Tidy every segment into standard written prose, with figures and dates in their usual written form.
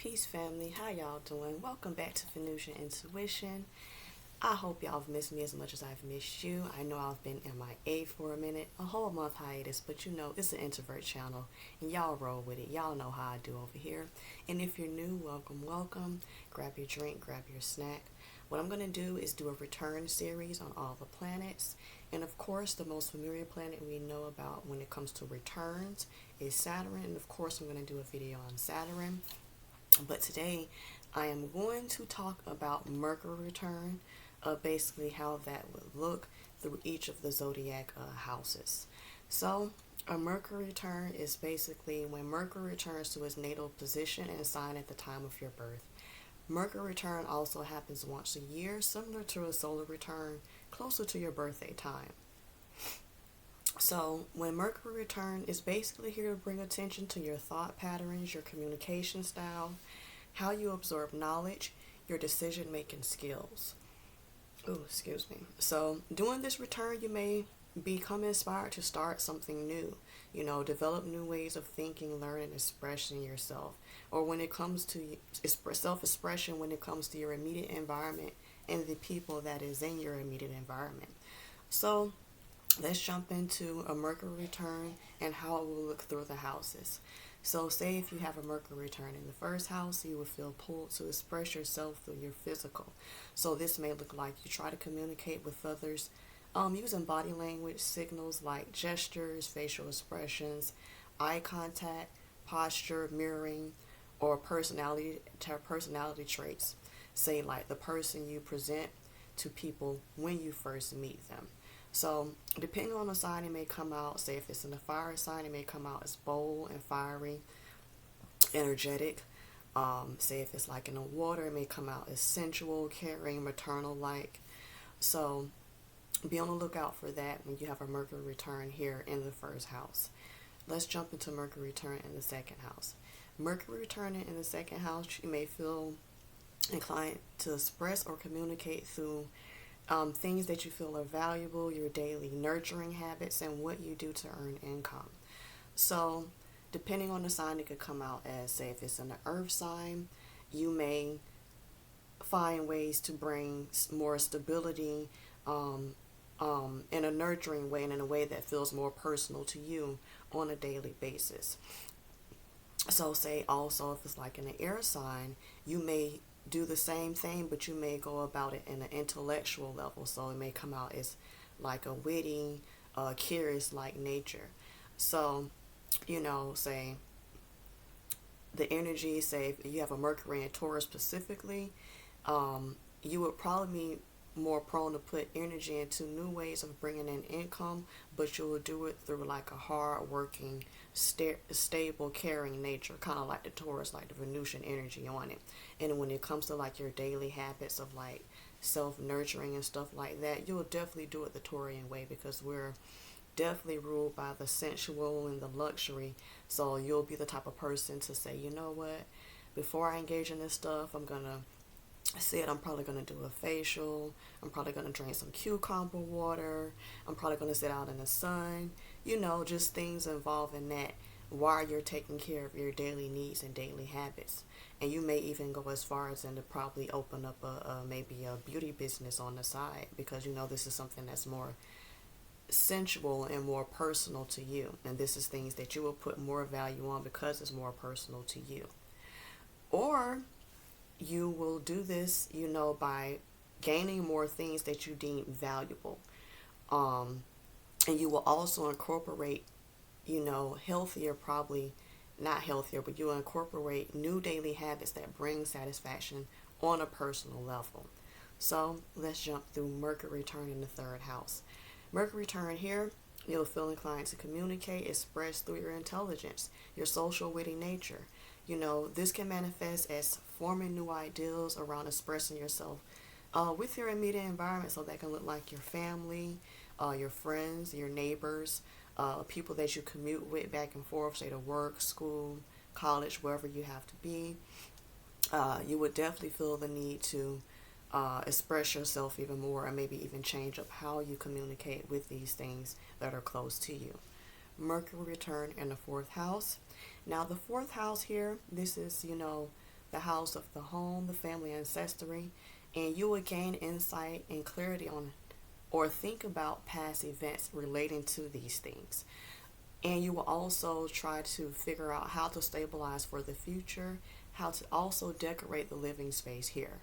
Peace family, how y'all doing? Welcome back to Venusian Intuition. I hope y'all have missed me as much as I've missed you. I know I've been MIA for a minute, a whole month hiatus, but you know, it's an introvert channel and y'all roll with it. Y'all know how I do over here. And if you're new, welcome, welcome. Grab your drink, grab your snack. What I'm going to do is do a return series on all the planets. And of course, the most familiar planet we know about when it comes to returns is Saturn. And of course, I'm going to do a video on Saturn. But today, I am going to talk about Mercury return, basically how that would look through each of the zodiac houses. So, a Mercury return is basically when Mercury returns to its natal position and sign at the time of your birth. Mercury return also happens once a year, similar to a solar return, closer to your birthday time. So, when Mercury return is basically here to bring attention to your thought patterns, your communication style, how you absorb knowledge, your decision making skills. Oh, excuse me. So, during this return, you may become inspired to start something new. You know, develop new ways of thinking, learning, expressing yourself. Or when it comes to self-expression, when it comes to your immediate environment and the people that is in your immediate environment. So, let's jump into a Mercury return and how it will look through the houses. So say if you have a Mercury return in the first house, you will feel pulled to express yourself through your physical. So this may look like you try to communicate with others using body language, signals like gestures, facial expressions, eye contact, posture, mirroring, or personality traits. Say like the person you present to people when you first meet them. So, depending on the sign, it may come out, say if it's in the fire sign, it may come out as bold and fiery, energetic. Say if it's like in the water, it may come out as sensual, caring, maternal-like. So, be on the lookout for that when you have a Mercury return here in the first house. Let's jump into Mercury return in the second house. Mercury returning in the second house, you may feel inclined to express or communicate through things that you feel are valuable, your daily nurturing habits, and what you do to earn income. So, depending on the sign, it could come out as, say, if it's in the earth sign, you may find ways to bring more stability in a nurturing way and in a way that feels more personal to you on a daily basis. So, say also if it's like in the air sign, you may do the same thing, but you may go about it in an intellectual level. So it may come out as like a witty, curious like nature. So, you know, say the energy, say if you have a Mercury and Taurus specifically, you would probably be more prone to put energy into new ways of bringing in income, but you will do it through like a hard working, stable, caring nature, kind of like the Taurus, like the Venusian energy on it. And when it comes to like your daily habits of like self-nurturing and stuff like that, you'll definitely do it the Taurian way, because we're definitely ruled by the sensual and the luxury. So you'll be the type of person to say, you know what, before I engage in this stuff, I'm probably going to do a facial. I'm probably going to drink some cucumber water. I'm probably going to sit out in the sun. You know, just things involving that while you're taking care of your daily needs and daily habits. And you may even go as far as to probably open up maybe a beauty business on the side, because you know this is something that's more sensual and more personal to you. And this is things that you will put more value on because it's more personal to you. Or you will do this, you know, by gaining more things that you deem valuable. And you will also incorporate, you know, healthier, probably not healthier, but you will incorporate new daily habits that bring satisfaction on a personal level. So let's jump through Mercury return in the third house. Mercury return here, you'll feel inclined to communicate, express through your intelligence, your social witty nature. You know, this can manifest as forming new ideals around expressing yourself with your immediate environment. So that can look like your family, your friends, your neighbors, people that you commute with back and forth, say to work, school, college, wherever you have to be. You would definitely feel the need to express yourself even more, and maybe even change up how you communicate with these things that are close to you. Mercury return in the fourth house. Now the fourth house here, this is, the house of the home, the family ancestry, and you will gain insight and clarity on or think about past events relating to these things. And you will also try to figure out how to stabilize for the future, how to also decorate the living space here.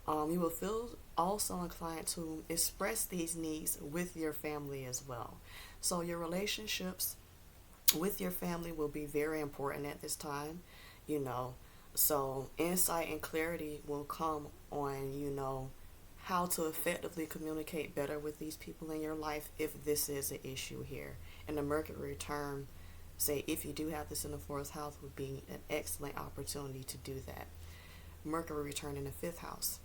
You will feel also inclined to express these needs with your family as well. So your relationships with your family will be very important at this time, you know. So insight and clarity will come on, how to effectively communicate better with these people in your life if this is an issue here. And the Mercury return, say if you do have this in the fourth house, would be an excellent opportunity to do that. Mercury return in the fifth house.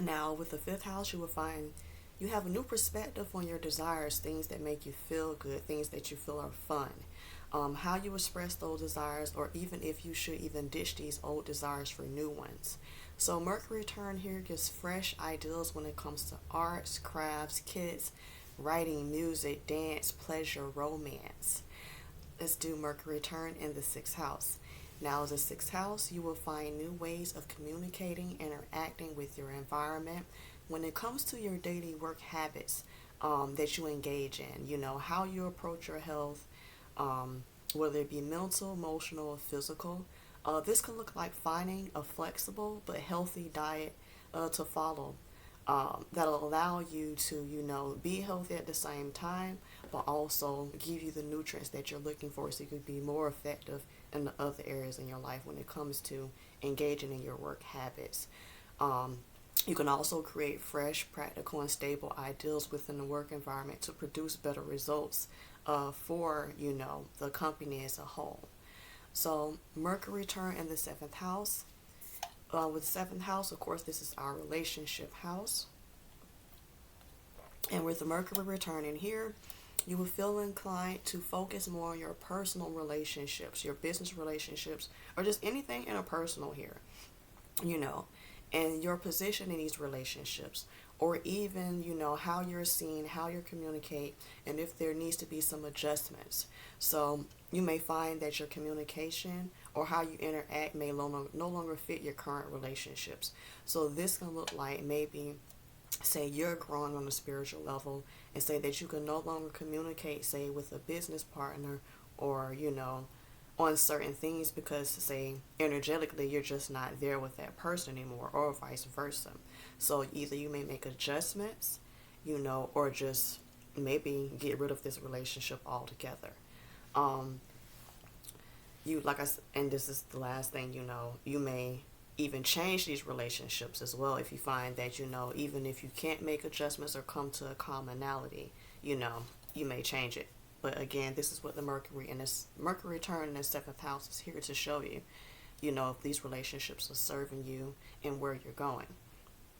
Now, with the fifth house, you will find you have a new perspective on your desires, things that make you feel good, things that you feel are fun. How you express those desires, or even if you should even ditch these old desires for new ones. So Mercury return here gives fresh ideas when it comes to arts, crafts, kids, writing, music, dance, pleasure, romance. Let's do Mercury return in the sixth house. Now, as the sixth house, you will find new ways of communicating, interacting with your environment. When it comes to your daily work habits that you engage in, how you approach your health, whether it be mental, emotional, or physical. This can look like finding a flexible but healthy diet to follow that'll allow you to, be healthy at the same time, but also give you the nutrients that you're looking for so you can be more effective in the other areas in your life when it comes to engaging in your work habits. You can also create fresh, practical, and stable ideals within the work environment to produce better results for, the company as a whole. So Mercury return in the seventh house. With the seventh house, of course, this is our relationship house. And with the Mercury return in here, you will feel inclined to focus more on your personal relationships, your business relationships, or just anything interpersonal here, and your position in these relationships, or even, how you're seen, how you communicate, and if there needs to be some adjustments. So you may find that your communication or how you interact may no longer fit your current relationships. So this can look like maybe, say you're growing on a spiritual level, and say that you can no longer communicate, say, with a business partner or, on certain things because, say, energetically you're just not there with that person anymore, or vice versa. So either you may make adjustments, or just maybe get rid of this relationship altogether. And this is the last thing, you may even change these relationships as well if you find that, even if you can't make adjustments or come to a commonality, you may change it. But again, this is what the Mercury return in the seventh house is here to show you, if these relationships are serving you and where you're going.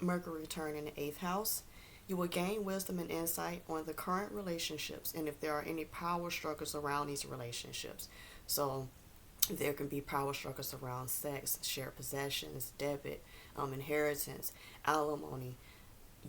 Mercury return in the eighth house. You will gain wisdom and insight on the current relationships and if there are any power struggles around these relationships. So there can be power struggles around sex, shared possessions, debit, inheritance, alimony.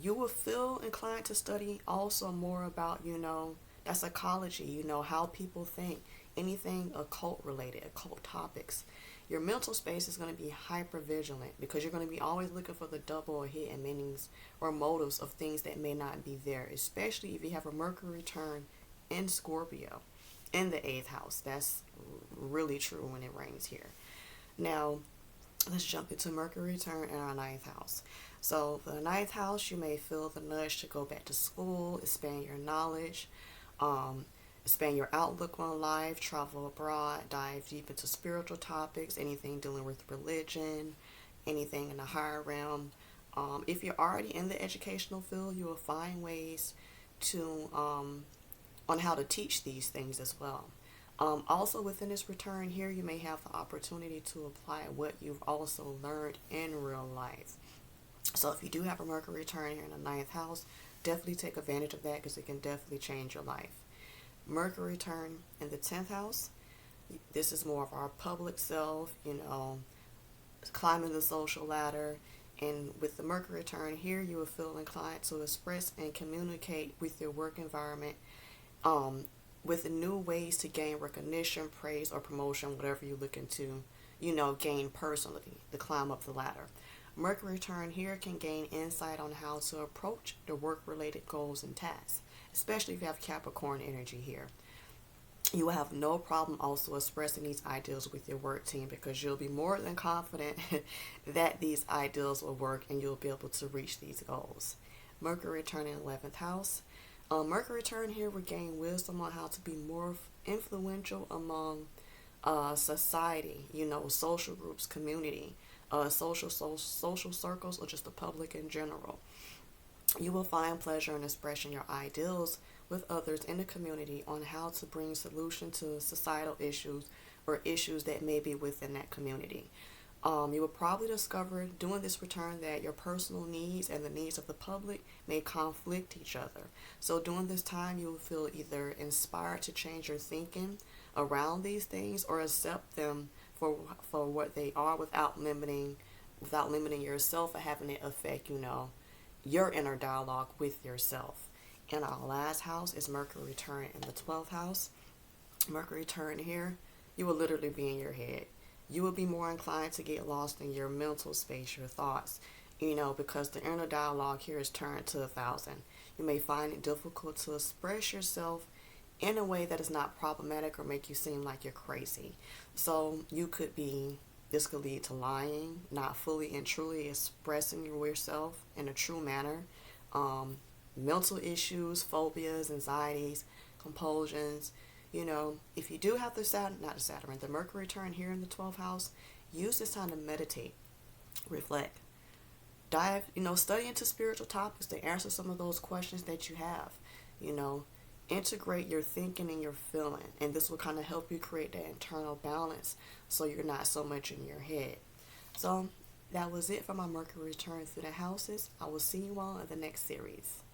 You will feel inclined to study also more about, that psychology, how people think, anything occult related, occult topics. Your mental space is going to be hyper vigilant because you're going to be always looking for the double or hidden meanings or motives of things that may not be there, especially if you have a Mercury return in Scorpio in the eighth house. That's really true when it rains here. Now, let's jump into Mercury return in our ninth house. So for the ninth house, you may feel the nudge to go back to school, expand your knowledge, expand your outlook on life, travel abroad, dive deep into spiritual topics, anything dealing with religion, anything in the higher realm. If you're already in the educational field, you will find ways to on how to teach these things as well. Also within this return here, you may have the opportunity to apply what you've also learned in real life. So if you do have a Mercury return here in the ninth house, definitely take advantage of that because it can definitely change your life. Mercury return in the 10th house. This is more of our public self, climbing the social ladder. And with the Mercury return here, you will feel inclined to express and communicate with your work environment with new ways to gain recognition, praise, or promotion, whatever you're looking to, gain personally to climb up the ladder. Mercury return here can gain insight on how to approach the work-related goals and tasks, especially if you have Capricorn energy here. You will have no problem also expressing these ideals with your work team because you'll be more than confident that these ideals will work and you'll be able to reach these goals. Mercury return in 11th house. Mercury return here will gain wisdom on how to be more influential among society, social groups, community, social circles, or just the public in general. You will find pleasure in expressing your ideals with others in the community on how to bring solution to societal issues or issues that may be within that community. You will probably discover during this return that your personal needs and the needs of the public may conflict each other. So during this time, you will feel either inspired to change your thinking around these things or accept them for what they are without limiting yourself or having it affect, your inner dialogue with yourself. And our last house is Mercury return in the 12th house. Mercury return here, you will literally be in your head. You will be more inclined to get lost in your mental space, your thoughts, because the inner dialogue here is turned to 1,000. You may find it difficult to express yourself in a way that is not problematic or make you seem like you're crazy. So this could lead to lying, not fully and truly expressing yourself in a true manner, mental issues, phobias, anxieties, compulsions. If you do have the Mercury return here in the 12th house, use this time to meditate, reflect, dive, study into spiritual topics to answer some of those questions that you have. Integrate your thinking and your feeling, and this will kind of help you create that internal balance so you're not so much in your head. So that was it for my Mercury return through the houses. I will see you all in the next series.